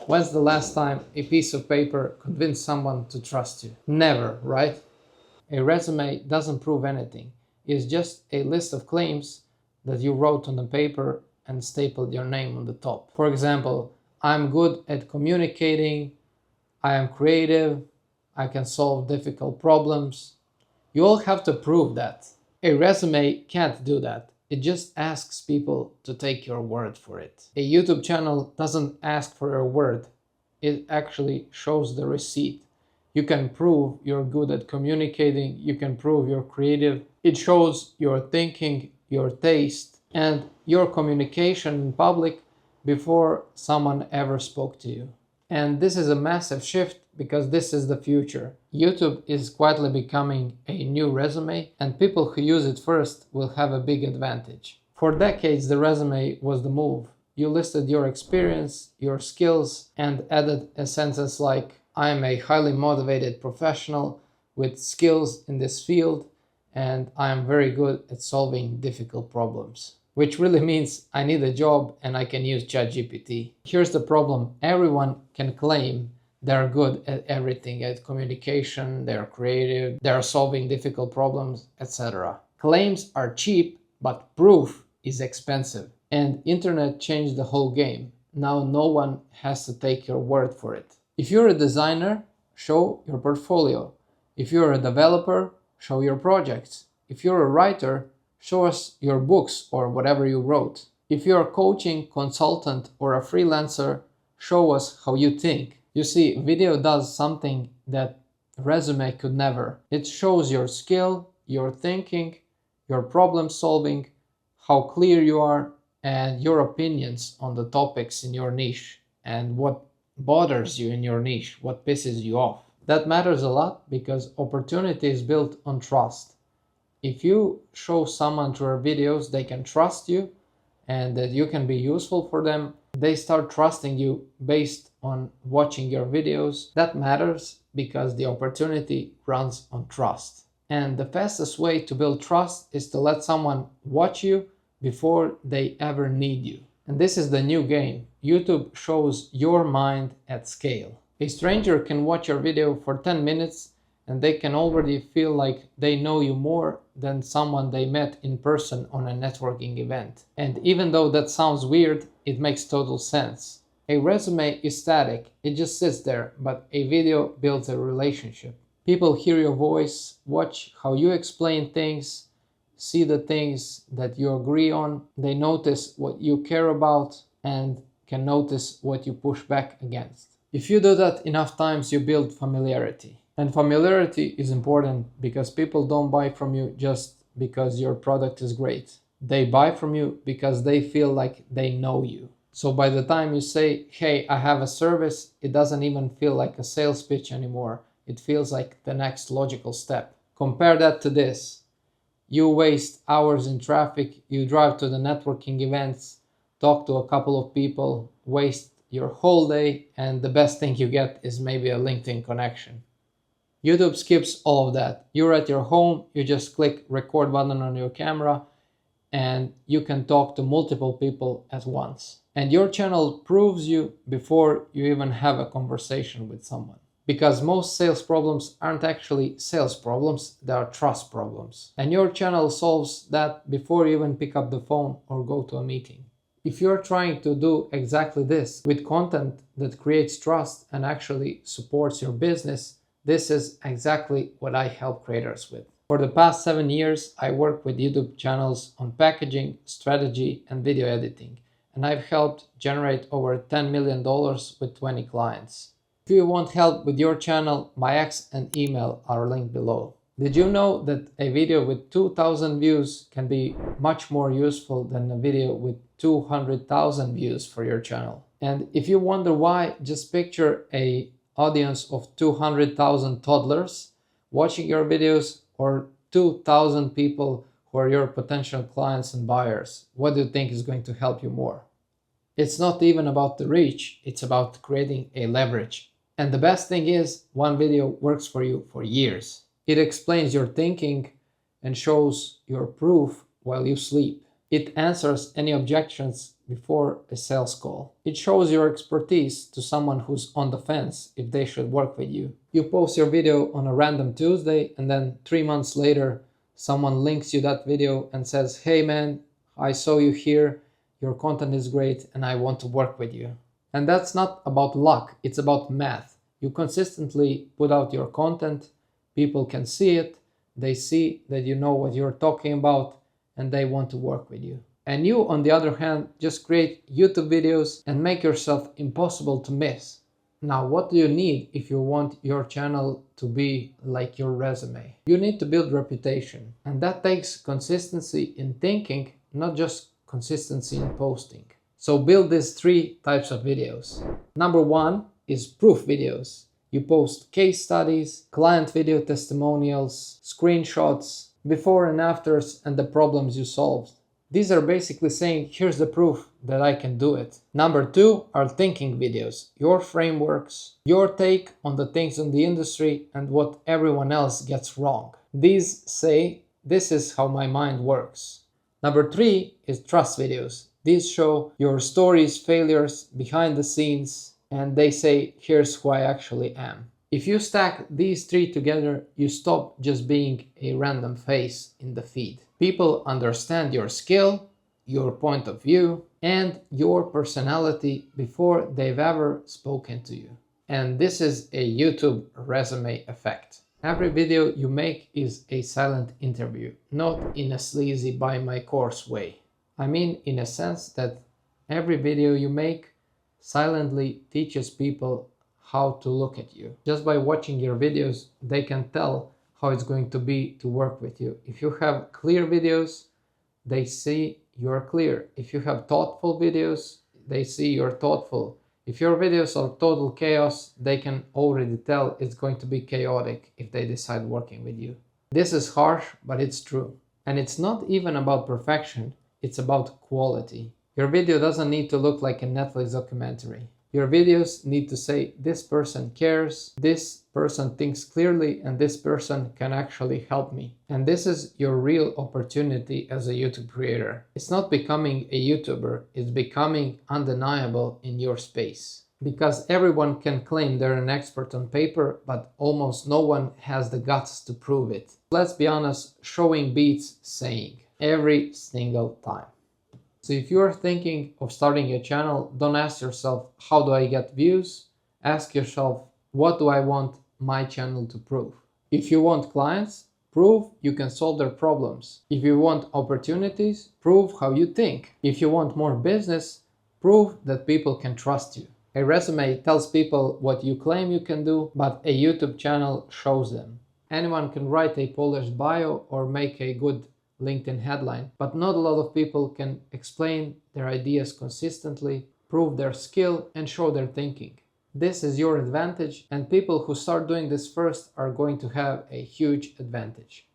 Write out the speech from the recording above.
When's the last time a piece of paper convinced someone to trust you? Never, right? A resume doesn't prove anything. It's just a list of claims that you wrote on the paper and stapled your name on the top. For example, I'm good at communicating, I am creative, I can solve difficult problems. You all have to prove that. A resume can't do that. It just asks people to take your word for it. A YouTube channel doesn't ask for your word. It actually shows the receipt. You can prove you're good at communicating, you can prove you're creative. It shows your thinking, your taste, and your communication in public before someone ever spoke to you. And this is a massive shift because this is the future. YouTube is quietly becoming a new resume, and people who use it first will have a big advantage. For decades, the resume was the move. You listed your experience, your skills, and added a sentence like, I am a highly motivated professional with skills in this field, and I am very good at solving difficult problems. Which really means I need a job and I can use ChatGPT. Here's the problem. Everyone can claim they're good at everything, at communication, they're creative, they're solving difficult problems, etc. Claims are cheap, but proof is expensive. And internet changed the whole game. Now no one has to take your word for it. If you're a designer, show your portfolio. If you're a developer, show your projects. If you're a writer, show us your books or whatever you wrote. If you're a coaching consultant or a freelancer, show us how you think. You see, video does something that resume could never. It shows your skill, your thinking, your problem solving, how clear you are, and your opinions on the topics in your niche and what bothers you in your niche, what pisses you off. That matters a lot because opportunity is built on trust. If you show someone through your videos they can trust you and that you can be useful for them, they start trusting you based on watching your videos. That matters because the opportunity runs on trust. And the fastest way to build trust is to let someone watch you before they ever need you. And this is the new game. YouTube shows your mind at scale. A stranger can watch your video for 10 minutes and they can already feel like they know you more than someone they met in person on a networking event. And even though that sounds weird, it makes total sense. A resume is static, it just sits there, but a video builds a relationship. People hear your voice, watch how you explain things, see the things that you agree on, they notice what you care about and can notice what you push back against. If you do that enough times, you build familiarity. And familiarity is important because people don't buy from you just because your product is great. They buy from you because they feel like they know you. So by the time you say, hey, I have a service, it doesn't even feel like a sales pitch anymore. It feels like the next logical step. Compare that to this. You waste hours in traffic, you drive to the networking events, talk to a couple of people, waste your whole day, and the best thing you get is maybe a LinkedIn connection. YouTube skips all of that. You're at your home, you just click record button on your camera and you can talk to multiple people at once. And your channel proves you before you even have a conversation with someone. Because most sales problems aren't actually sales problems, they are trust problems. And your channel solves that before you even pick up the phone or go to a meeting. If you're trying to do exactly this with content that creates trust and actually supports your business, this is exactly what I help creators with. For the past 7 years, I work with YouTube channels on packaging, strategy, and video editing, and I've helped generate over $10 million with 20 clients. If you want help with your channel, my ex and email are linked below. Did you know that a video with 2,000 views can be much more useful than a video with 200,000 views for your channel? And if you wonder why, just picture an audience of 200,000 toddlers watching your videos or 2,000 people who are your potential clients and buyers. What do you think is going to help you more? It's not even about the reach, it's about creating a leverage. And the best thing is, one video works for you for years. It explains your thinking and shows your proof while you sleep. It answers any objections before a sales call. It shows your expertise to someone who's on the fence if they should work with you. You post your video on a random Tuesday, and then 3 months later, someone links you that video and says, "Hey man, I saw you here, your content is great and I want to work with you." And that's not about luck, it's about math. You consistently put out your content, people can see it, they see that you know what you're talking about, and they want to work with you. And you, on the other hand, just create YouTube videos and make yourself impossible to miss. Now, what do you need if you want your channel to be like your resume? You need to build reputation, and that takes consistency in thinking, not just consistency in posting. So build these 3 types of videos. Number 1 is proof videos. You post case studies, client video testimonials, screenshots, before and afters, and the problems you solved. These are basically saying, here's the proof that I can do it. Number 2 are thinking videos, your frameworks, your take on the things in the industry and what everyone else gets wrong. These say, this is how my mind works. Number 3 is trust videos. These show your stories, failures, behind the scenes, and they say, here's who I actually am. If you stack these 3 together, you stop just being a random face in the feed. People understand your skill, your point of view, and your personality before they've ever spoken to you. And this is a YouTube resume effect. Every video you make is a silent interview, not in a sleazy buy my course way. I mean in a sense that every video you make silently teaches people how to look at you. Just by watching your videos, they can tell how it's going to be to work with you. If you have clear videos, they see you're clear. If you have thoughtful videos, they see you're thoughtful. If your videos are total chaos, they can already tell it's going to be chaotic if they decide working with you. This is harsh, but it's true. And it's not even about perfection, it's about quality. Your video doesn't need to look like a Netflix documentary. Your videos need to say, this person cares, this person thinks clearly, and this person can actually help me. And this is your real opportunity as a YouTube creator. It's not becoming a YouTuber, it's becoming undeniable in your space. Because everyone can claim they're an expert on paper, but almost no one has the guts to prove it. Let's be honest, showing beats saying every single time. So if you're thinking of starting a channel, don't ask yourself, how do I get views? Ask yourself, what do I want my channel to prove? If you want clients, prove you can solve their problems. If you want opportunities, prove how you think. If you want more business, prove that people can trust you. A resume tells people what you claim you can do, but a YouTube channel shows them. Anyone can write a polished bio or make a good LinkedIn headline, but not a lot of people can explain their ideas consistently, prove their skill, and show their thinking. This is your advantage, and people who start doing this first are going to have a huge advantage.